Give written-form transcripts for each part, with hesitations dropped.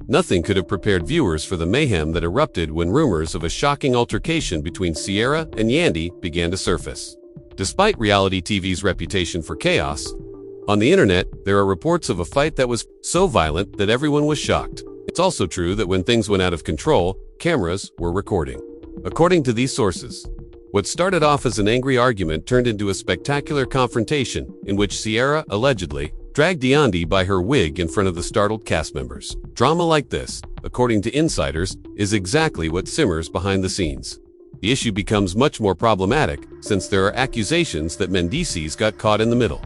Nothing could have prepared viewers for the mayhem that erupted when rumors of a shocking altercation between Sierra and Yandy began to surface. Despite reality TV's reputation for chaos, on the internet, there are reports of a fight that was so violent that everyone was shocked. It's also true that when things went out of control, cameras were recording. According to these sources, what started off as an angry argument turned into a spectacular confrontation in which Sierra allegedly dragged Yandy by her wig in front of the startled cast members. Drama like this, according to insiders, is exactly what simmers behind the scenes. The issue becomes much more problematic since there are accusations that Mendices got caught in the middle,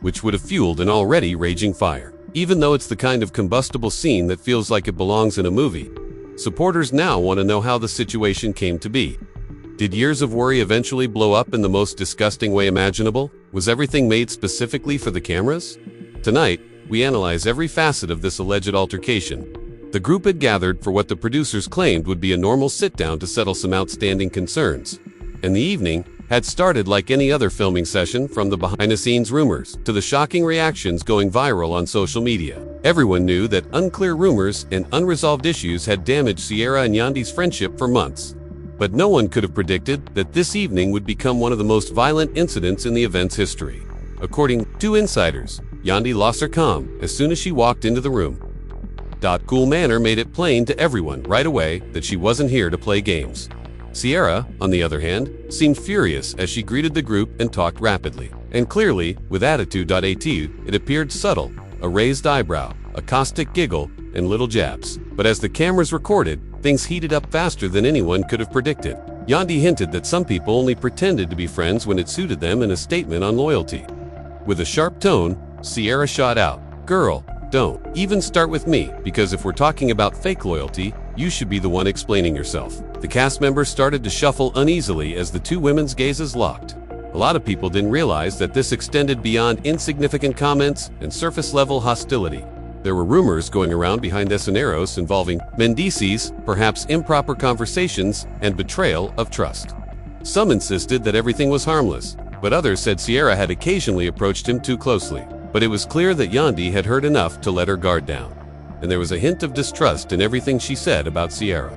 which would have fueled an already raging fire. Even though it's the kind of combustible scene that feels like it belongs in a movie, supporters now want to know how the situation came to be. Did years of worry eventually blow up in the most disgusting way imaginable? Was everything made specifically for the cameras? Tonight, we analyze every facet of this alleged altercation. The group had gathered for what the producers claimed would be a normal sit-down to settle some outstanding concerns, and the evening had started like any other filming session, from the behind-the-scenes rumors to the shocking reactions going viral on social media. Everyone knew that unclear rumors and unresolved issues had damaged Sierra and Yandy's friendship for months. But no one could have predicted that this evening would become one of the most violent incidents in the event's history. According to insiders, Yandy lost her calm as soon as she walked into the room. Cool manner made it plain to everyone right away that she wasn't here to play games. Sierra, on the other hand, seemed furious as she greeted the group and talked rapidly and clearly with attitude. It appeared subtle, a raised eyebrow, a caustic giggle, and little jabs. But as the cameras recorded, things heated up faster than anyone could have predicted. Yandy hinted that some people only pretended to be friends when it suited them in a statement on loyalty. With a sharp tone, Sierra shot out, "Girl, don't even start with me, because if we're talking about fake loyalty, you should be the one explaining yourself." The cast members started to shuffle uneasily as the two women's gazes locked. A lot of people didn't realize that this extended beyond insignificant comments and surface-level hostility. There were rumors going around behind the scenes involving Mendices, perhaps improper conversations, and betrayal of trust. Some insisted that everything was harmless, but others said Sierra had occasionally approached him too closely. But it was clear that Yandy had heard enough to let her guard down, and there was a hint of distrust in everything she said about Sierra.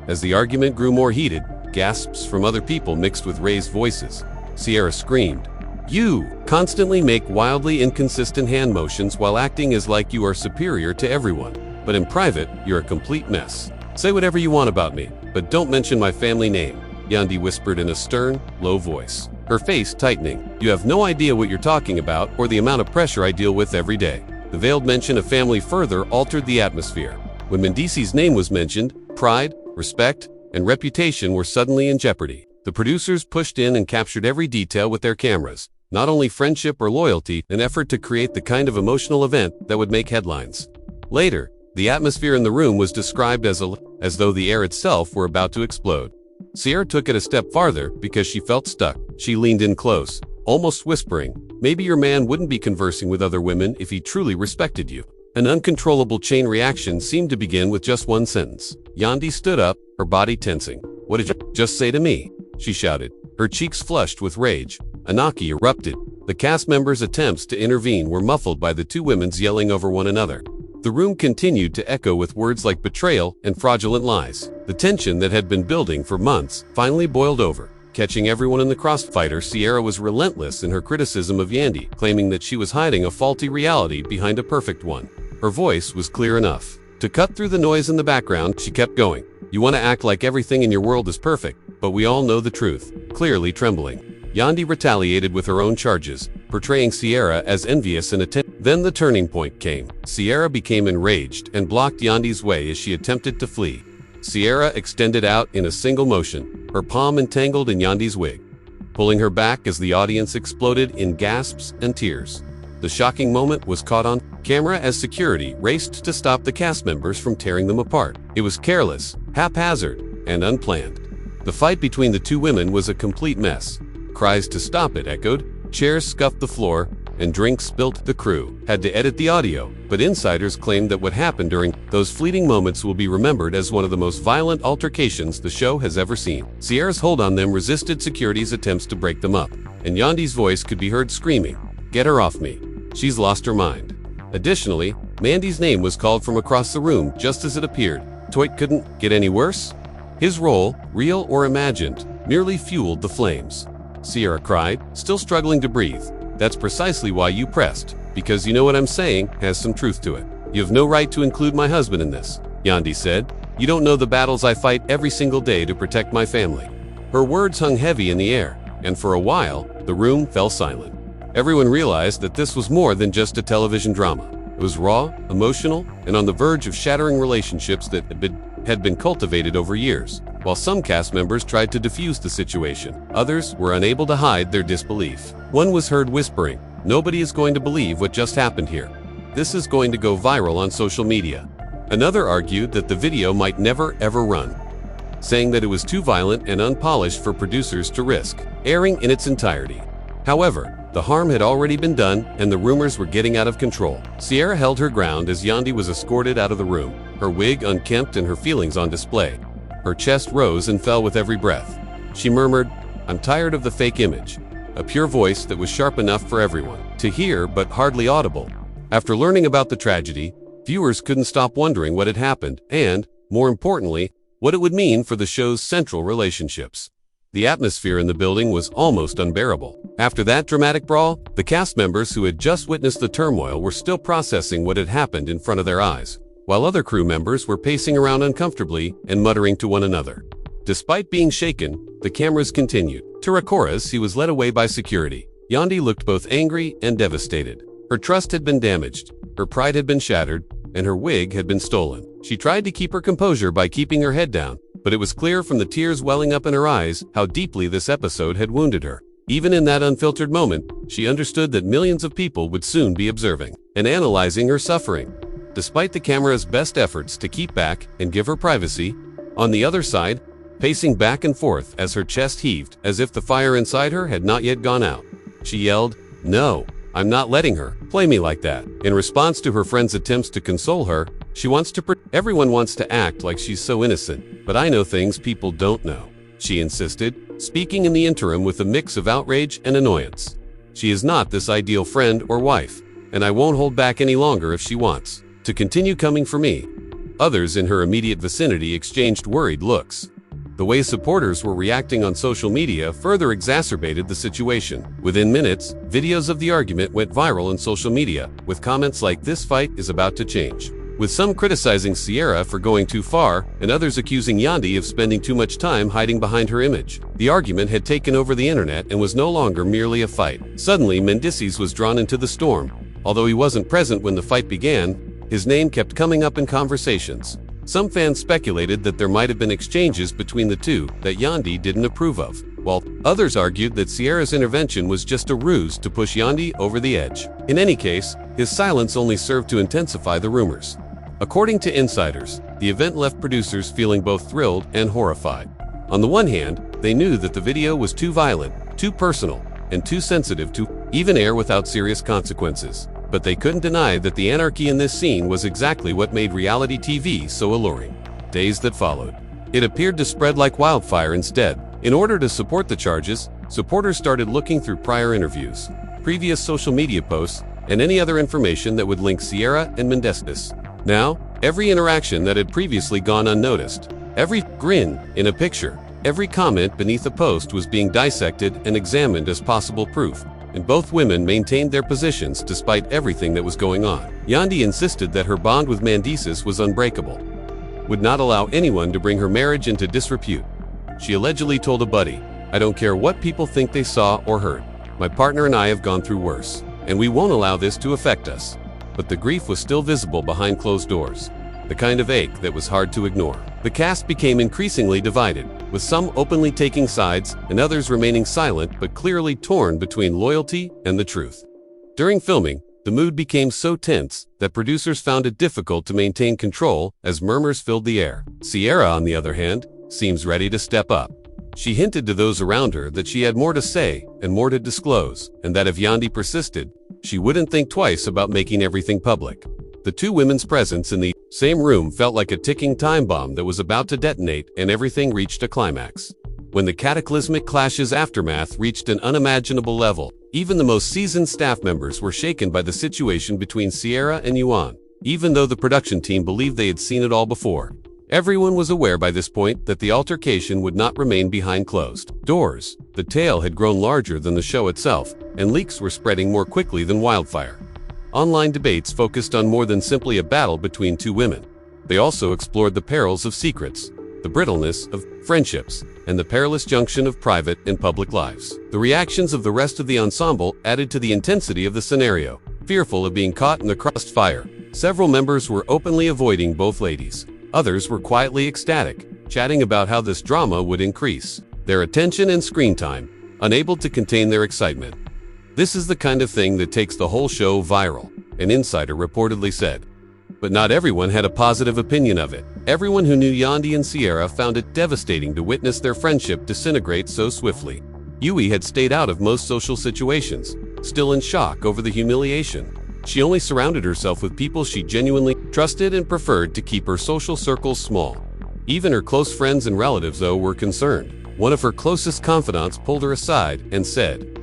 As the argument grew more heated, gasps from other people mixed with raised voices. Sierra screamed, "You constantly make wildly inconsistent hand motions while acting as like you are superior to everyone. But in private, you're a complete mess. Say whatever you want about me, but don't mention my family name," Yandy whispered in a stern, low voice, her face tightening. "You have no idea what you're talking about or the amount of pressure I deal with every day." The veiled mention of family further altered the atmosphere. When Mendices' name was mentioned, pride, respect, and reputation were suddenly in jeopardy. The producers pushed in and captured every detail with their cameras. Not only friendship or loyalty, an effort to create the kind of emotional event that would make headlines. Later, the atmosphere in the room was described as though the air itself were about to explode. Sierra took it a step farther because she felt stuck. She leaned in close, almost whispering, "Maybe your man wouldn't be conversing with other women if he truly respected you." An uncontrollable chain reaction seemed to begin with just one sentence. Yandy stood up, her body tensing. "What did you just say to me?" she shouted, her cheeks flushed with rage. Anarchy erupted. The cast members' attempts to intervene were muffled by the two women's yelling over one another. The room continued to echo with words like betrayal and fraudulent lies. The tension that had been building for months finally boiled over. Catching everyone in the crossfire, Sierra was relentless in her criticism of Yandy, claiming that she was hiding a faulty reality behind a perfect one. Her voice was clear enough to cut through the noise in the background. She kept going. "You want to act like everything in your world is perfect, but we all know the truth," clearly trembling. Yandy retaliated with her own charges, portraying Sierra as envious and Then the turning point came. Sierra became enraged and blocked Yandy's way as she attempted to flee. Sierra extended out in a single motion, her palm entangled in Yandy's wig, pulling her back as the audience exploded in gasps and tears. The shocking moment was caught on camera as security raced to stop the cast members from tearing them apart. It was careless, haphazard, and unplanned. The fight between the two women was a complete mess. Cries to stop it echoed, chairs scuffed the floor, and drinks spilt. The crew had to edit the audio, but insiders claimed that what happened during those fleeting moments will be remembered as one of the most violent altercations the show has ever seen. Sierra's hold on them resisted security's attempts to break them up, and Yandy's voice could be heard screaming, "Get her off me. She's lost her mind." Additionally, Mandy's name was called from across the room just as it appeared. Toit couldn't get any worse? His role, real or imagined, merely fueled the flames. Sierra cried, still struggling to breathe. That's precisely why you pressed, because you know what I'm saying has some truth to it. You have no right to include my husband in this, Yandy said. You don't know the battles I fight every single day to protect my family. Her words hung heavy in the air, and for a while, the room fell silent. Everyone realized that this was more than just a television drama. It was raw, emotional, and on the verge of shattering relationships that had been cultivated over years. While some cast members tried to defuse the situation, others were unable to hide their disbelief. One was heard whispering, "Nobody is going to believe what just happened here. This is going to go viral on social media." Another argued that the video might never ever run, saying that it was too violent and unpolished for producers to risk airing in its entirety. However, the harm had already been done and the rumors were getting out of control. Sierra held her ground as Yandy was escorted out of the room, her wig unkempt and her feelings on display. Her chest rose and fell with every breath. She murmured, "I'm tired of the fake image," a pure voice that was sharp enough for everyone to hear but hardly audible. After learning about the tragedy, viewers couldn't stop wondering what had happened and, more importantly, what it would mean for the show's central relationships. The atmosphere in the building was almost unbearable. After that dramatic brawl, the cast members who had just witnessed the turmoil were still processing what had happened in front of their eyes, while other crew members were pacing around uncomfortably and muttering to one another. Despite being shaken, the cameras continued. To record as he was led away by security. Yandy looked both angry and devastated. Her trust had been damaged, her pride had been shattered, and her wig had been stolen. She tried to keep her composure by keeping her head down, but it was clear from the tears welling up in her eyes how deeply this episode had wounded her. Even in that unfiltered moment, she understood that millions of people would soon be observing and analyzing her suffering. Despite the camera's best efforts to keep back and give her privacy, on the other side, pacing back and forth as her chest heaved as if the fire inside her had not yet gone out, she yelled, "No, I'm not letting her play me like that." In response to her friend's attempts to console her, everyone wants to act like she's so innocent, but I know things people don't know, she insisted, speaking in the interim with a mix of outrage and annoyance. She is not this ideal friend or wife, and I won't hold back any longer if she wants to continue coming for me. Others in her immediate vicinity exchanged worried looks. The way supporters were reacting on social media further exacerbated the situation. Within minutes, videos of the argument went viral on social media, with comments like "This fight is about to change," with some criticizing Sierra for going too far and others accusing Yandy of spending too much time hiding behind her image. The argument had taken over the internet and was no longer merely a fight. Suddenly, Mendices was drawn into the storm. Although he wasn't present when the fight began, his name kept coming up in conversations. Some fans speculated that there might have been exchanges between the two that Yandy didn't approve of, while others argued that Sierra's intervention was just a ruse to push Yandy over the edge. In any case, his silence only served to intensify the rumors. According to insiders, the event left producers feeling both thrilled and horrified. On the one hand, they knew that the video was too violent, too personal, and too sensitive to even air without serious consequences. But they couldn't deny that the anarchy in this scene was exactly what made reality TV so alluring. Days that followed, it appeared to spread like wildfire instead. In order to support the charges, supporters started looking through prior interviews, previous social media posts, and any other information that would link Sierra and Mendices. Now, every interaction that had previously gone unnoticed, every grin in a picture, every comment beneath a post was being dissected and examined as possible proof. And both women maintained their positions despite everything that was going on. Yandy insisted that her bond with Mendices was unbreakable, would not allow anyone to bring her marriage into disrepute. She allegedly told a buddy, "I don't care what people think they saw or heard. My partner and I have gone through worse, and we won't allow this to affect us." But the grief was still visible behind closed doors, the kind of ache that was hard to ignore. The cast became increasingly divided, with some openly taking sides and others remaining silent but clearly torn between loyalty and the truth. During filming, the mood became so tense that producers found it difficult to maintain control as murmurs filled the air. Sierra, on the other hand, seems ready to step up. She hinted to those around her that she had more to say and more to disclose, and that if Yandy persisted, she wouldn't think twice about making everything public. The two women's presence in the same room felt like a ticking time bomb that was about to detonate, and everything reached a climax. When the cataclysmic clash's aftermath reached an unimaginable level, even the most seasoned staff members were shaken by the situation between Sierra and Yuan. even though the production team believed they had seen it all before. Everyone was aware by this point that the altercation would not remain behind closed doors. The tale had grown larger than the show itself, and leaks were spreading more quickly than wildfire. Online debates focused on more than simply a battle between two women. They also explored the perils of secrets, the brittleness of friendships, and the perilous junction of private and public lives. The reactions of the rest of the ensemble added to the intensity of the scenario. Fearful of being caught in the crossfire, several members were openly avoiding both ladies. Others were quietly ecstatic, chatting about how this drama would increase their attention and screen time, unable to contain their excitement. "This is the kind of thing that takes the whole show viral," an insider reportedly said. But not everyone had a positive opinion of it. Everyone who knew Yandy and Sierra found it devastating to witness their friendship disintegrate so swiftly. Yui had stayed out of most social situations, still in shock over the humiliation. She only surrounded herself with people she genuinely trusted and preferred to keep her social circles small. Even her close friends and relatives, though, were concerned. One of her closest confidants pulled her aside and said,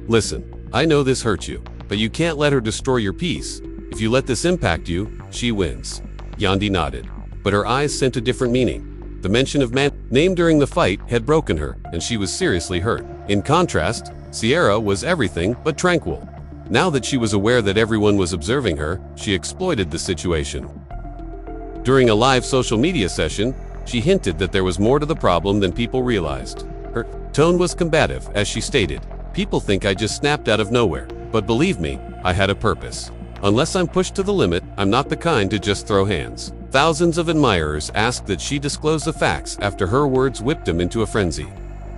"Listen, I know this hurts you, but you can't let her destroy your peace. If you let this impact you, she wins." Yandy nodded, but her eyes sent a different meaning. The mention of man named during the fight had broken her, and she was seriously hurt. In contrast, Sierra was everything but tranquil. Now that she was aware that everyone was observing her, she exploited the situation. During a live social media session, she hinted that there was more to the problem than people realized. Her tone was combative as she stated, "People think I just snapped out of nowhere, but believe me, I had a purpose. Unless I'm pushed to the limit, I'm not the kind to just throw hands." Thousands of admirers asked that she disclose the facts after her words whipped them into a frenzy.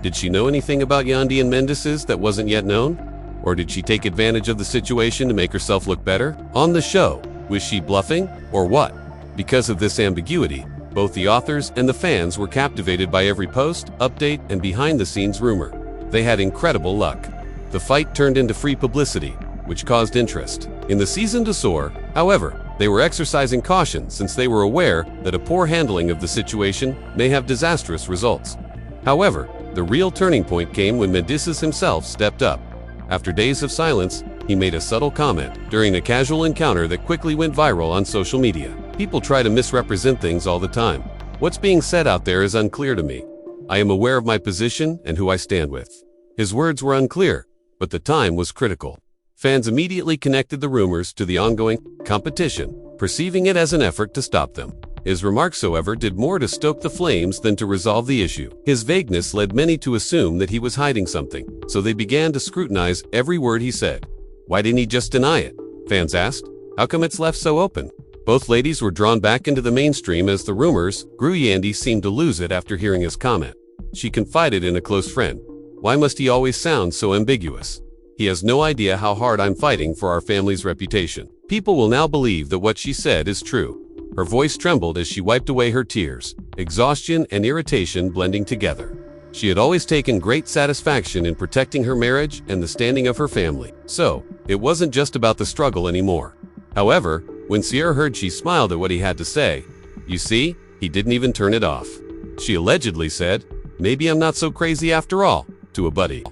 Did she know anything about Yandy and Mendes that wasn't yet known? Or did she take advantage of the situation to make herself look better on the show? Was she bluffing, or what? Because of this ambiguity, both the authors and the fans were captivated by every post, update, and behind-the-scenes rumor. They had incredible luck. The fight turned into free publicity, which caused interest in the season to soar. However, they were exercising caution since they were aware that a poor handling of the situation may have disastrous results. However, the real turning point came when Mendes himself stepped up. After days of silence, he made a subtle comment during a casual encounter that quickly went viral on social media. People try to misrepresent things all the time. What's being said out there is unclear to me. I am aware of my position and who I stand with. His words were unclear, but the time was critical. Fans immediately connected the rumors to the ongoing competition, perceiving it as an effort to stop them. His remarks, however, did more to stoke the flames than to resolve the issue. His vagueness led many to assume that he was hiding something, so they began to scrutinize every word he said. Why didn't he just deny it? Fans asked. How come it's left so open? Both ladies were drawn back into the mainstream as the rumors grew. Yandy seemed to lose it after hearing his comment. She confided in a close friend. Why must he always sound so ambiguous? He has no idea how hard I'm fighting for our family's reputation. People will now believe that what she said is true. Her voice trembled as she wiped away her tears, exhaustion and irritation blending together. She had always taken great satisfaction in protecting her marriage and the standing of her family, so it wasn't just about the struggle anymore. However, when Sierra heard, she smiled at what he had to say. "You see, he didn't even turn it off." She allegedly said, "Maybe I'm not so crazy after all," to a buddy.